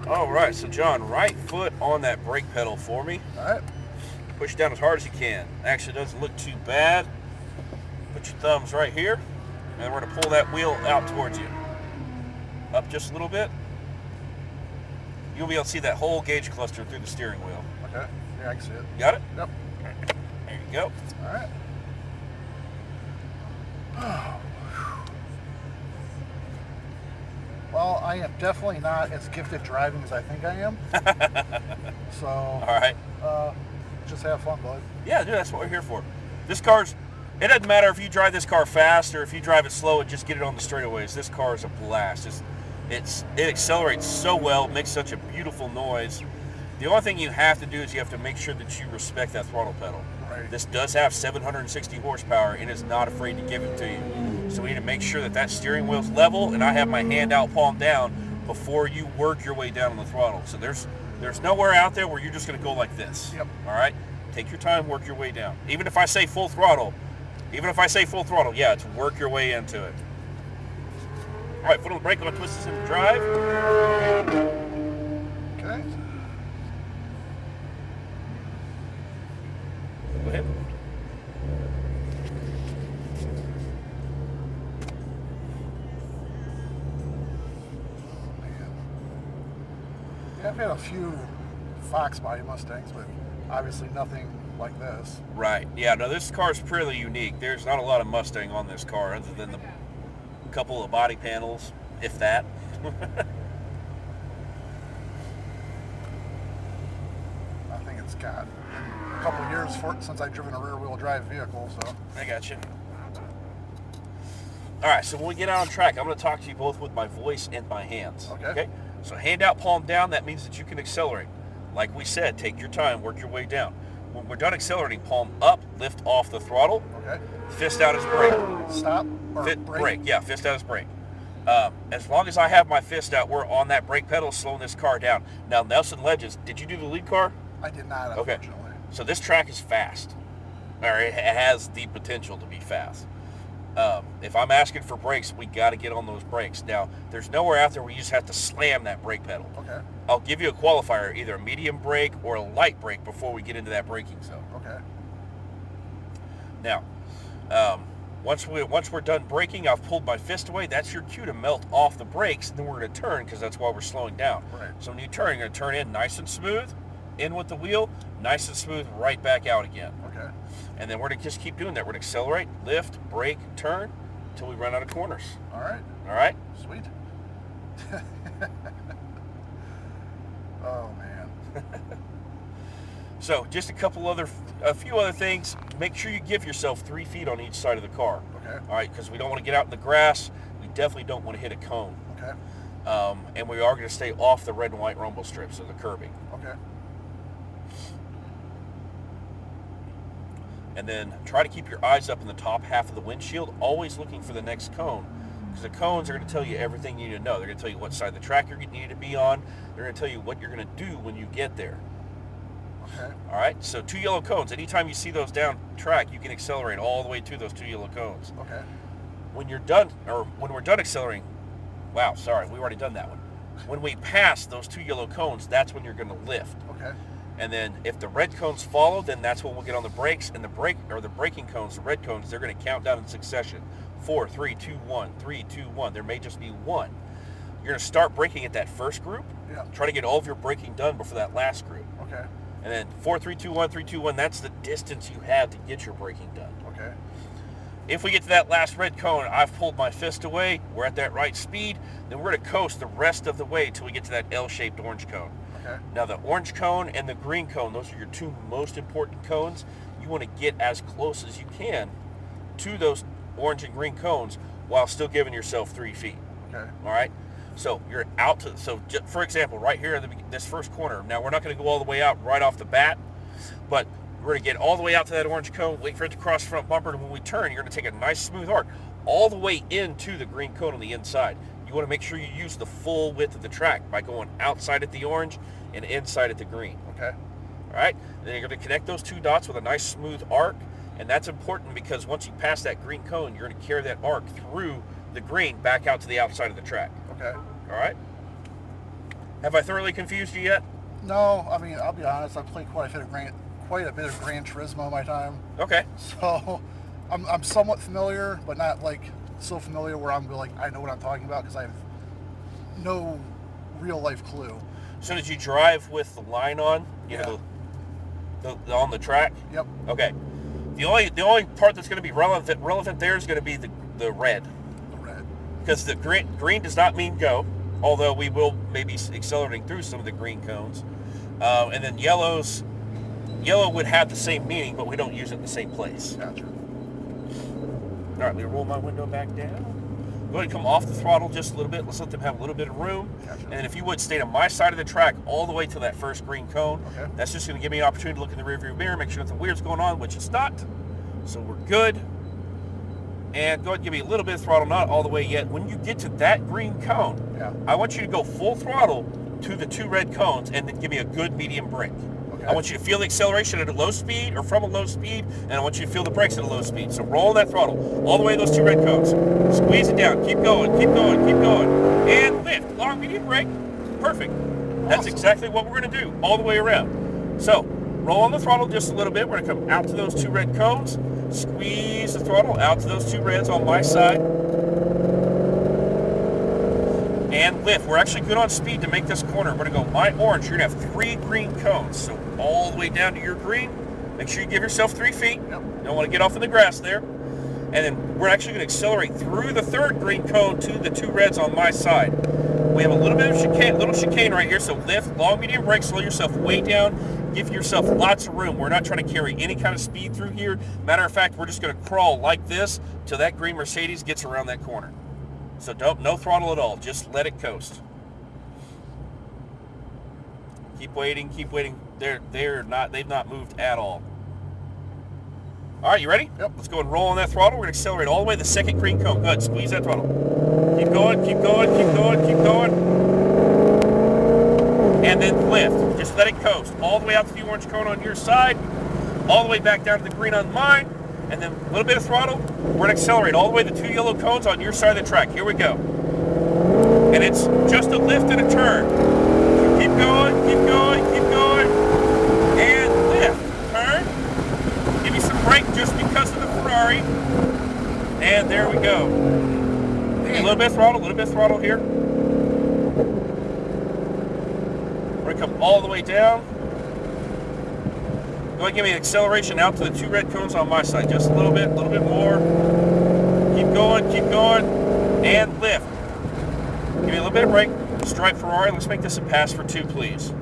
All right, so John, right foot on that brake pedal for me. All right. Push down as hard as you can. Actually, doesn't look too bad. Put your thumbs right here, and we're going to pull that wheel out towards you. Up just a little bit. You'll be able to see that whole gauge cluster through the steering wheel. Okay. Yeah, I can see it. Got it? Yep. There you go. All right. Well, I am definitely not as gifted driving as I think I am. So, All right. Just have fun, bud. Yeah, dude, that's what we're here for. It doesn't matter if you drive this car fast or if you drive it slow and just get it on the straightaways. This car is a blast. It accelerates so well, makes such a beautiful noise. The only thing you have to do is you have to make sure that you respect that throttle pedal. Right. This does have 760 horsepower and is not afraid to give it to you. So we need to make sure that that steering wheel's level, and I have my hand out, palm down, before you work your way down on the throttle. So there's nowhere out there where you're just going to go like this. Yep. All right? Take your time, work your way down. Even if I say full throttle, yeah, it's work your way into it. All right, foot on the brake, I'm going to twist this into drive. Okay. Go ahead. Yeah, I've had a few Fox body Mustangs, but obviously nothing like this. Right. Yeah, no, this car's pretty unique. There's not a lot of Mustang on this car other than the couple of body panels, if that. I think it's got a couple of years since I've driven a rear-wheel drive vehicle, so. I got you. All right, so when we get out on track, I'm going to talk to you both with my voice and my hands. Okay. So hand out, palm down, that means that you can accelerate. Like we said, take your time, work your way down. When we're done accelerating, palm up, lift off the throttle. Okay. Fist out as brake. Stop or brake? Yeah, fist out as brake. As long as I have my fist out, we're on that brake pedal, slowing this car down. Now, Nelson Ledges, did you do the lead car? I did not, Okay. unfortunately. So this track is fast. Or it has the potential to be fast. If I'm asking for brakes, we got to get on those brakes. Now, there's nowhere out there where you just have to slam that brake pedal. Okay. I'll give you a qualifier, either a medium brake or a light brake before we get into that braking zone. Okay. Now, once we're done braking, I've pulled my fist away. That's your cue to melt off the brakes, and then we're going to turn because that's why we're slowing down. Right. So when you turn, you're going to turn in nice and smooth, in with the wheel, nice and smooth, right back out again. Okay. And then we're going to just keep doing that. We're going to accelerate, lift, brake, turn, until we run out of corners. All right. All right? Sweet. Oh, man. So just a few other things. Make sure you give yourself 3 feet on each side of the car. Okay. All right, because we don't want to get out in the grass. We definitely don't want to hit a cone. Okay. And we are going to stay off the red and white rumble strips of the curbing. Okay. And then try to keep your eyes up in the top half of the windshield, always looking for the next cone. Because the cones are going to tell you everything you need to know. They're going to tell you what side of the track you need to be on. They're going to tell you what you're going to do when you get there. Okay. All right, so 2 yellow cones. Anytime you see those down track, you can accelerate all the way to those 2 yellow cones. Okay. When you're done, or when we're done accelerating, wow, sorry, we've already done that one. When we pass those 2 yellow cones, that's when you're going to lift. Okay. And then if the red cones follow, then that's when we'll get on the brakes. And the braking cones, the red cones, they're going to count down in succession. 4, 3, 2, 1, 3, 2, 1. There may just be one. You're going to start braking at that first group. Yeah. Try to get all of your braking done before that last group. Okay. And then 4, 3, 2, 1, 3, 2, 1, that's the distance you have to get your braking done. Okay. If we get to that last red cone, I've pulled my fist away, we're at that right speed, then we're going to coast the rest of the way until we get to that L-shaped orange cone. Okay. Now the orange cone and the green cone, those are your 2 most important cones. You want to get as close as you can to those orange and green cones while still giving yourself 3 feet. Okay. All right? So you're out to, for example, right here in this first corner, now we're not going to go all the way out right off the bat, but we're going to get all the way out to that orange cone, wait for it to cross the front bumper, and when we turn, you're going to take a nice smooth arc all the way into the green cone on the inside. You want to make sure you use the full width of the track by going outside at the orange and inside at the green. Okay. All right? Then you're going to connect those 2 dots with a nice smooth arc, and that's important because once you pass that green cone, you're going to carry that arc through the green back out to the outside of the track. Okay. All right? Have I thoroughly confused you yet? No, I mean, I'll be honest. I've played quite a bit of Gran Turismo in my time. Okay. So I'm somewhat familiar, but not like so familiar where I'm like I know what I'm talking about, because I have no real life clue. So did you drive with the line on? You Yeah. know, on the track? Yep. Okay. The only part that's going to be relevant there is going to be the red. The red. Because the green does not mean go, although we will maybe accelerating through some of the green cones. And then yellow would have the same meaning, but we don't use it in the same place. Gotcha. All right, let me roll my window back down. Go ahead and come off the throttle just a little bit. Let's let them have a little bit of room. Gotcha. And if you would, stay on my side of the track all the way to that first green cone. Okay. That's just going to give me an opportunity to look in the rearview mirror, make sure nothing weird's going on, which it's not. So we're good. And go ahead and give me a little bit of throttle, not all the way yet. When you get to that green cone, Yeah. I want you to go full throttle to the 2 red cones and then give me a good medium brake. Okay. I want you to feel the acceleration at a low speed or from a low speed, and I want you to feel the brakes at a low speed. So roll that throttle all the way to those 2 red cones. Squeeze it down. Keep going, keep going, keep going. And lift. Long, medium brake. Perfect. That's Awesome. exactly what we're going to do all the way around. So roll on the throttle just a little bit. We're going to come out to those 2 red cones. Squeeze the throttle out to those 2 reds on my side. And lift. We're actually good on speed to make this corner. We're going to go my orange. You're going to have 3 green cones. So all the way down to your green. Make sure you give yourself 3 feet. Yep. Don't want to get off in the grass there. And then we're actually going to accelerate through the 3rd green cone to the 2 reds on my side. We have a little bit of chicane right here. So lift, long, medium brake, slow yourself way down. Give yourself lots of room. We're not trying to carry any kind of speed through here. Matter of fact, we're just going to crawl like this till that green Mercedes gets around that corner. So no throttle at all. Just let it coast. Keep waiting, keep waiting. They've not moved at all. All right, you ready? Yep. Let's go and roll on that throttle. We're going to accelerate all the way to the 2nd green cone. Go ahead, squeeze that throttle. Keep going, keep going, keep going, keep going. And then lift. Just let it coast. All the way out to the orange cone on your side. All the way back down to the green on mine. And then a little bit of throttle. We're going to accelerate all the way to the 2 yellow cones on your side of the track. Here we go. And it's just a lift and a turn. So keep going, keep going, keep going. And lift. Turn. Give me some brake just because of the Ferrari. And there we go. A little bit of throttle here. We're going to come all the way down. Go ahead and give me an acceleration out to the 2 red cones on my side. Just a little bit more. Keep going, and lift. Give me a little bit of brake. Stripe Ferrari. Let's make this a pass for 2, please.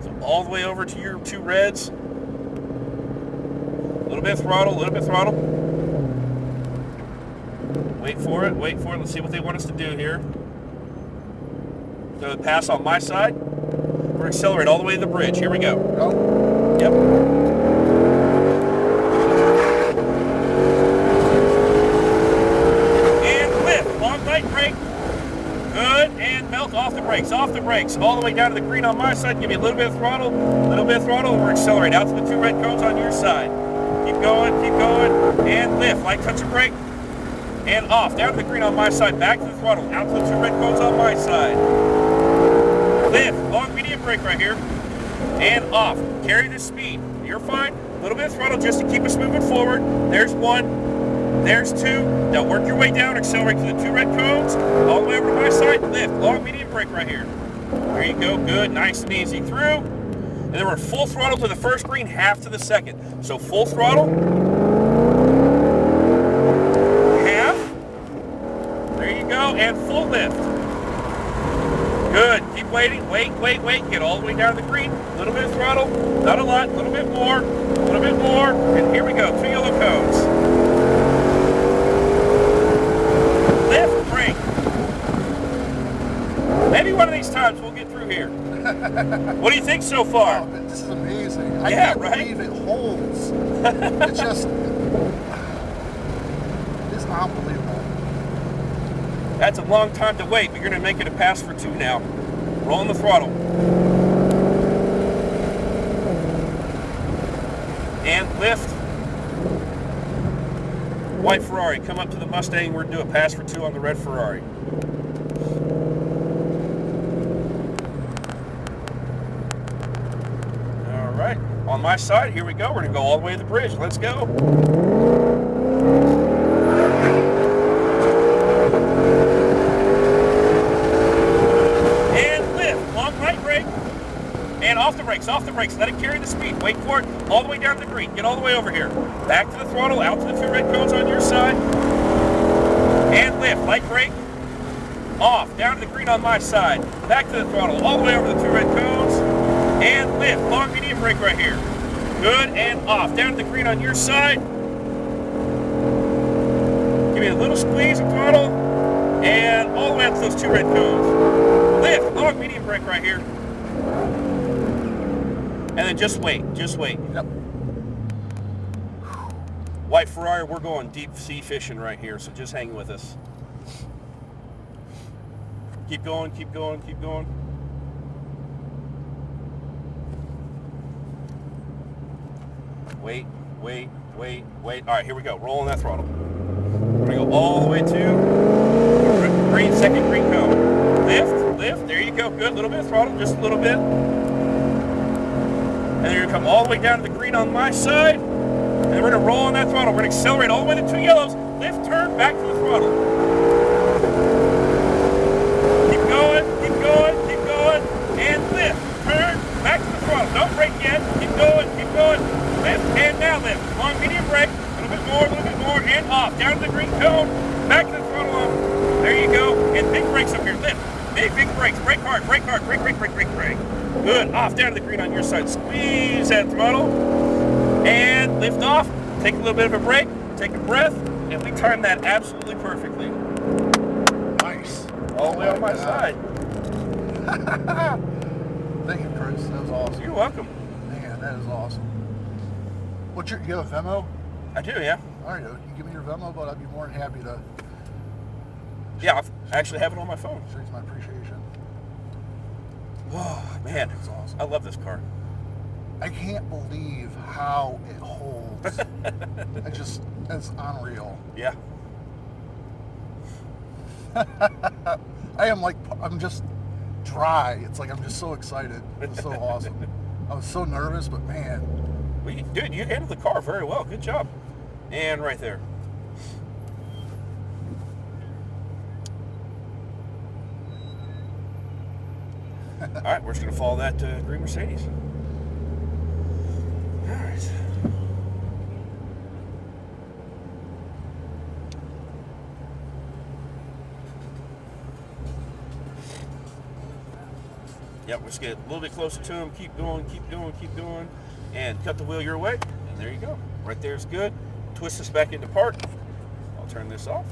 So all the way over to your 2 reds. A little bit of throttle, Wait for it. Let's see what they want us to do here. So pass on my side. We're accelerate all the way to the bridge. Here we go. Go. Yep. And lift. Long light brake. Good. And melt off the brakes. All the way down to the green on my side. Give me a little bit of throttle. We're accelerate out to the 2 red cones on your side. Keep going. And lift. Light touch of brake. And off. Down to the green on my side. Back to the throttle. Out to the 2 red cones on my side. Lift. Long medium brake right here. And off. Carry the speed. You're fine. A little bit of throttle just to keep us moving forward. There's 1. There's 2. Now work your way down. Accelerate to the 2 red cones. All the way over to my side. Lift. Long medium brake right here. There you go. Good. Nice and easy through. And then we're full throttle to the first green, half to the second. So full throttle. Half. There you go. And full lift. Good. Keep waiting. Wait. Get all the way down to the green. A little bit of throttle. Not a lot. A little bit more. And here we go. 2 yellow cones. Lift, brake. Maybe one of these times we'll get through here. What do you think so far? Oh, this is amazing. I Yeah, can't right? believe it holds. It's just, it's unbelievable. That's a long time to wait, but you're going to make it a pass for 2 now. Rolling the throttle. And lift. White Ferrari, come up to the Mustang. We're going to do a pass for 2 on the red Ferrari. On my side, here we go. We're going to go all the way to the bridge. Let's go. And lift. Long right brake. And off the brakes, off the brakes. Let it carry the speed. Wait for it. All the way down to the green. Get all the way over here. Back to the throttle. Out to the 2 red cones on your side. And lift. Light brake. Off. Down to the green on my side. Back to the throttle. All the way over the 2 red cones. And lift. Long medium brake right here. Good. And off. Down to the green on your side. Give me a little squeeze of throttle. And all the way up to those 2 red cones. Lift. Long medium brake right here. And then just wait. Just wait. Yep. White Ferrari, we're going deep sea fishing right here, so just hang with us. Keep going, keep going, keep going. Wait, wait, wait, wait. All right, here we go. Rolling that throttle. We're going to go all the way to green, second green cone. Lift, lift. There you go. Good. A little bit of throttle, just a little bit. And then you're going to come all the way down to the green on my side. And then we're going to roll on that throttle. We're going to accelerate all the way to 2 yellows. Lift, turn, back to the throttle. Keep going, keep going, keep going. And lift, turn, back to the throttle. Don't brake yet. Keep going, lift, and now lift. Long medium brake, a little bit more, and off. Down to the green cone, back to the throttle on. There you go. And big brakes up here, lift. Big brakes. Brake hard, brake, brake. Good. Off, down to the green on your side. Squeeze that throttle. And lift off. Take a little bit of a break. Take a breath. And we timed that absolutely perfectly. Nice. All the way on my side. Thank you, Chris. That was awesome. You're welcome. Man, that is awesome. You have a Venmo? I do, yeah. All right, you can give me your Venmo, but I'd be more than happy to. Yeah, I actually have it on my phone. Show you my appreciation. Oh, man. That's awesome. I love this car. I can't believe how it holds. It's unreal. Yeah. I'm just dry. It's like I'm just so excited. It's so awesome. I was so nervous, but man. Well, dude, you handled the car very well. Good job. And right there. All right, we're just going to follow that green Mercedes. All right. Yep, we're just get a little bit closer to him. Keep going, keep going, keep going. And cut the wheel your way. And there you go. Right there is good. Twist this back into park. I'll turn this off.